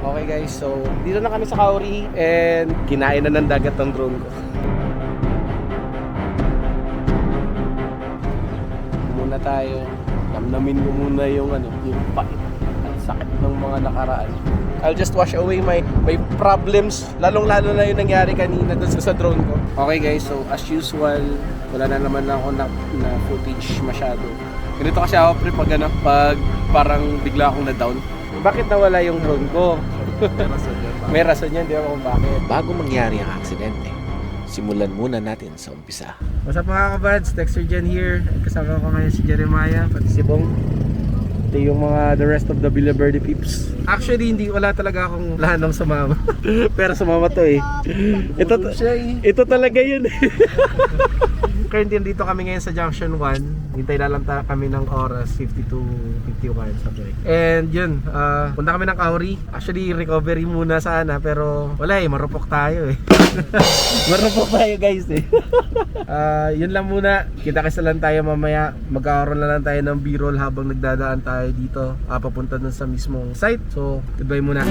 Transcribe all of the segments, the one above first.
Okay guys, so dito na kami sa Kauri and kinain na ng dagat ng drone ko. Muna tayo, namnamin ko muna yung yung pait at sakit ng mga nakaraan. I'll just wash away my problems, lalong-lalo na yung nangyari kanina dun sa drone ko. Okay guys, so as usual, wala na naman ako na footage masyado. Ganito kasi ako pag parang bigla akong na-down. Bakit nawala yung drone ko? May rason yan, di ba kung bakit. Bago mangyari ang aksidente, simulan muna natin sa umpisa. What's up mga kabads? Dexter Jen here. Kasama ko ngayon si Jeremiah, pati si Bong. Ito yung the rest of the Villa Verde peeps. Actually, wala talaga akong planong sumama. Pero sumama to eh. Ito talaga yun eh. Currently, dito kami ngayon sa Junction 1. Hintay na lang kami ng oras, 52:51 something. And yun, punta kami ng Kauri. Actually, recovery muna sana, pero wala eh, marupok tayo eh. Marupok tayo guys eh. Yun lang muna. Kita-kisa lang tayo mamaya. Magkakaroon lang tayo ng b-roll habang nagdadaan tayo dito. Papunta dun sa mismong site. So, goodbye muna.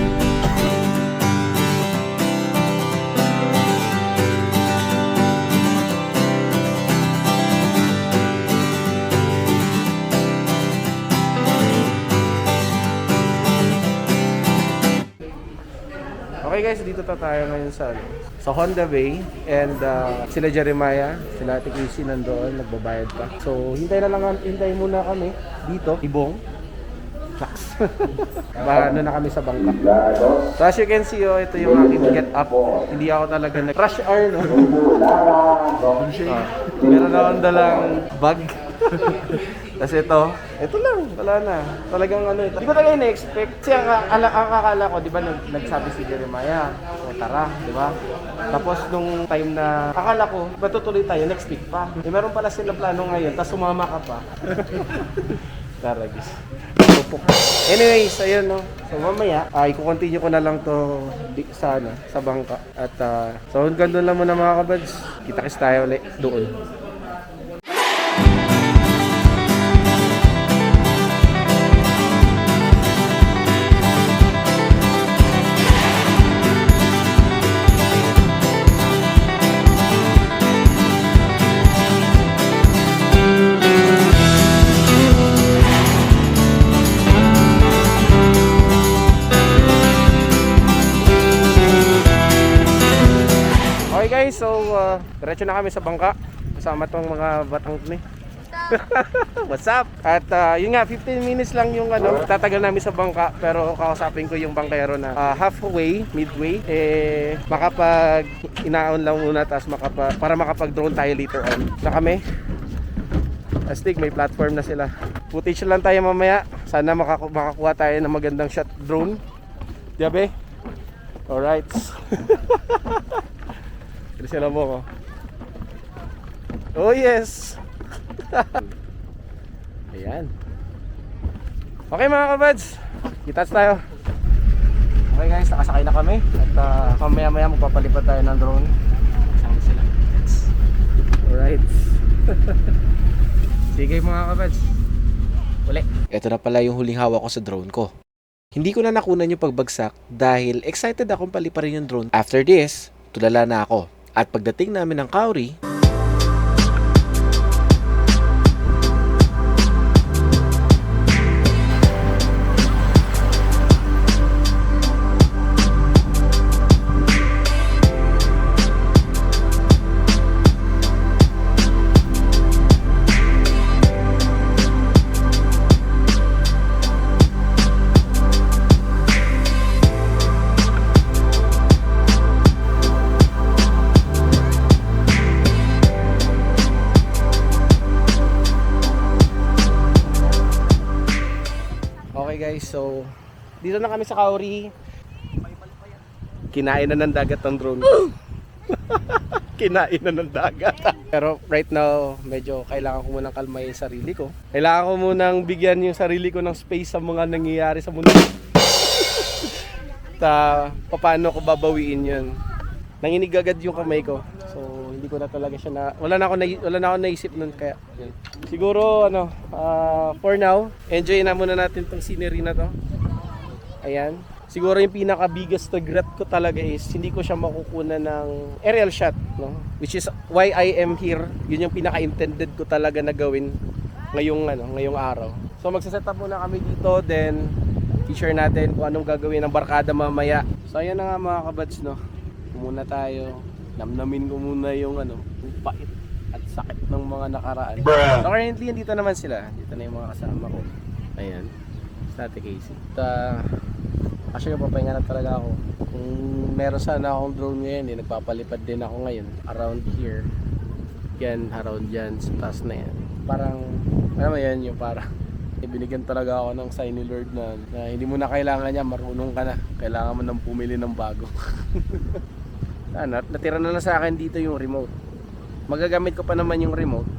Okay guys, dito tayo ngayon sa Honda Bay and sila Jeremiah, sila Ate Casey nandoon, nagbabayad pa. So hintay muna kami dito, Ibong. Shucks. Ano na kami sa bangka. So as you can see, ito yung aking get up. Hindi ako talaga nag-rush hour, no? Meron akong dalang bag. Tapos ito lang, wala na. Talagang ito. Di ko talaga ina-expect. Kasi ang akala ko, di ba, nagsabi si Jeremiah, o tara, di ba? Tapos nung time na, akala ko, matutuloy tayo, next week pa. Meron pala sila plano ngayon, tapos sumama ka pa. Taragis. Anyways, ayun no. So mamaya, i-continue ko na lang to sa bangka. At so hanggang doon lang muna mga kabads. Kita-kits tayo ulit doon. So, diretso na kami sa bangka kasama tong mga batang ni. What's up? At yun nga, 15 minutes lang yung tatagal namin sa bangka, pero kakausapin ko yung bangkero na halfway, midway, makapag inaon lang muna tapos para makapag-drone tayo later on. Na kami. Astig, may platform na sila. Footage lang tayo mamaya. Sana makakuha tayo ng magandang shot drone. Diyabe? Alright. Kasi sila mo ko. Oh yes. Ayan. Okay mga kabads, kita-kits tayo. Okay guys, nakasakay na kami. At mamaya magpapalipad tayo ng drone. Kasama sila. Alright. Sige mga kabads, uli. Ito na pala yung huling hawak ko sa drone ko. Hindi ko na nakunan yung pagbagsak dahil excited akong paliparin yung drone. After this, tulala na ako. At pagdating namin ng Kauri, guys, so dito na kami sa Kauri. Kinain na ng dagat ng drone. Kinain na ng dagat. Pero right now, medyo kailangan ko munang kalmayin yung sarili ko. Kailangan ko munang bigyan yung sarili ko ng space sa mga nangyayari sa mundo. Paano ko babawiin yun? Nanginig agad yung kamay ko. So hindi ko na talaga siya wala na ako naisip nun, kaya yun. Siguro for now, enjoy na muna natin tong scenery na to. Ayan. siguro yung pinaka-biggest regret ko talaga is hindi ko siya makukunan ng aerial shot, no? Which is why I am here. Yun yung pinaka-intended ko talaga na gawin ngayong araw. So magsaset up muna kami dito, then i-share natin kung anong gagawin ng barkada mamaya. So ayan na nga mga kabads, no? Muna tayo. Namnamin ko muna yung yung pait at sakit ng mga nakaraan. So currently, dito naman sila. Dito na yung mga kasama ko. Ayan. Sa Ate Casey. Actually, papahinga na talaga ako. Kung meron sana akong drone ngayon, nagpapalipad din ako ngayon. Around here. Yan, around dyan. Sa taas na yan. Parang, alam mo yan, yung parang binigyan talaga ako ng sign ni Lord na hindi mo na kailangan niya, marunong ka na. Kailangan mo nang pumili ng bago. Natira na lang sa akin dito yung remote. Magagamit ko pa naman yung remote.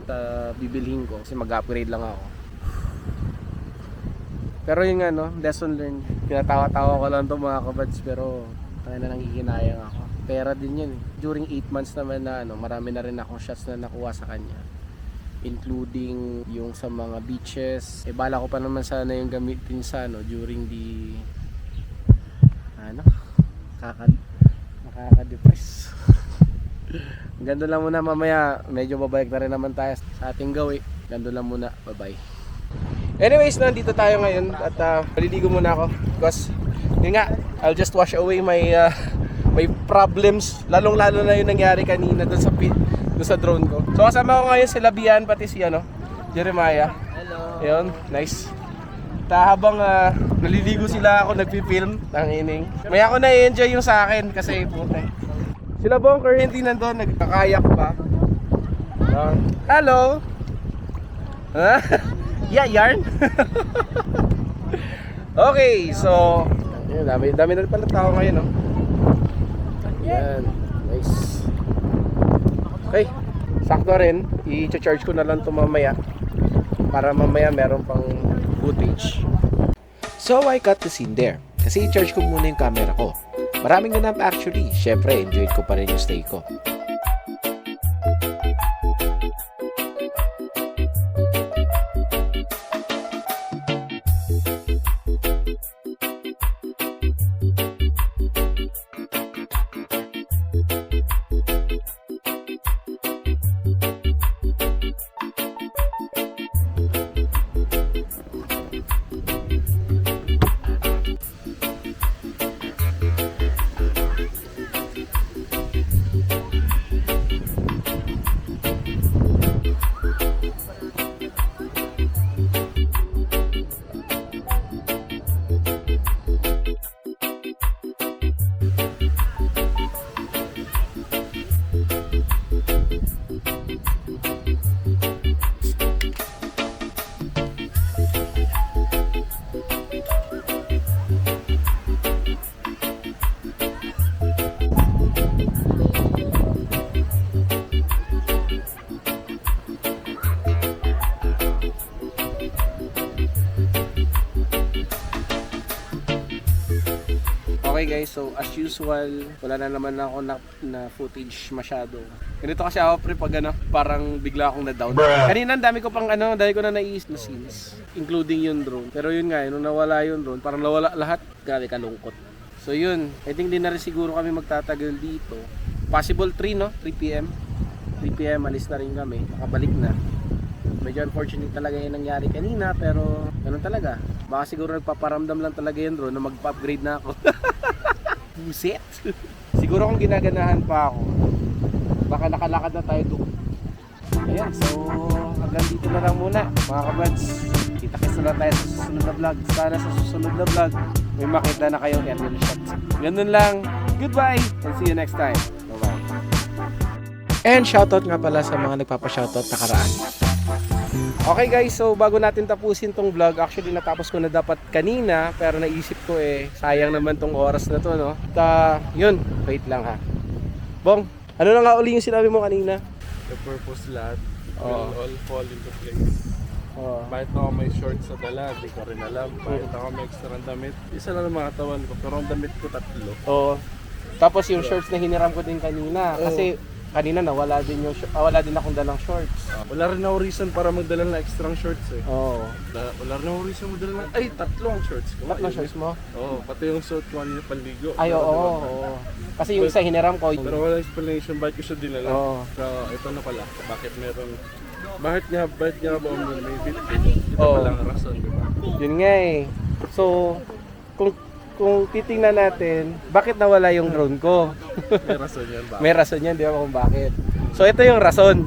Bibilhin ko kasi mag-upgrade lang ako. Pero yung lesson learned. Pinatawa-tawa ko lang itong mga kabads, pero nangihinayang ako. Pera din yun. During 8 months naman na marami na rin akong shots na nakuha sa kanya. Including yung sa mga beaches. Bala ko pa naman sana yung gamitin sa during the nakaka-depress. Gando lang muna, mamaya medyo babalik na rin naman tayo sa ating gawi. Gando lang muna, bye bye. Anyways, nandito tayo ngayon at maliligo muna ako because yun nga, I'll just wash away my problems, lalong lalo na yung nangyari kanina doon sa drone ko. So kasama ko ngayon si Labian, pati si Jeremiah. Hello. Ayun, nice. Habang naliligo sila, ako nagpi-film ng ining. May ako na-enjoy yung sa akin kasi puta. Sila Bong currently nandun, nagkakayak pa. Hello. Yeah, yarn. Okay, so dami na pala tao ngayon, no? Yan, nice. Okay, sakto rin. I-charge ko na lang ito mamaya para mamaya meron pang footage. So I cut the scene there kasi i-charge ko muna yung camera ko. Maraming ganap actually. Syempre, enjoyed ko pa rin yung stay ko. Okay guys, so as usual, wala na naman ako na footage masyado. Ganito kasi ako pag parang bigla akong na-down. Kanina dami ko na naiis na scenes, including yung drone. Pero yun nga, nung nawala yung drone, parang nawala lahat. Grabe kalungkot. So yun, I think din na rin siguro kami magtatagal dito. Possible 3 p.m. 3 p.m. alis na rin kami, makabalik na. Medyo unfortunate talaga yung nangyari kanina, pero ganun talaga. Baka siguro nagpaparamdam lang talaga yung drone na magpa-upgrade na ako. Buset! Siguro kung ginaganahan pa ako, baka nakalakad na tayo doon. Ayan, so hanggang dito na lang muna mga kabads. Kita-kits na tayo sa susunod na vlog. Sana sa susunod na vlog may makita na kayong aerial shots. Ganun lang. Goodbye and see you next time. Bye-bye. And shoutout nga pala sa mga nagpapa-shoutout nakaraan. Okay guys, so bago natin tapusin tong vlog, actually natapos ko na dapat kanina, pero naisip ko sayang naman tong oras na to, no? At yun, wait lang ha. Bong, ano na nga uli yung sinabi mo kanina? The purpose lahat will all fall into place. Bakit ako may shorts sa dala, di ko rin alam. Bakit ako may extra damit, isa lang ang mga katawan ko, pero ang damit ko 3. Oo. Tapos yung shorts na hiniram ko din kanina, kasi kanina nawala din wala din akong dalang shorts. Wala rin ako reason para magdala ng extra shorts eh. Oo. Wala rin ako reason magdala ng, ay, tatlong shorts ko. Tatlong shorts mo? Oo, pati yung suit ko kanina panligo. Ay, oo, oo. Kasi yung isa hiniram ko. Pero wala explanation bakit ko siya dinala. Oo. So, ito na pala. Bakit nga ba may bitbit? Ito Oo. pala ang rason, di ba? Yun nga eh. So, kung titingnan natin, bakit nawala yung drone ko? May rason yan ba? May rason yan, di ba kung bakit. So, ito yung rason.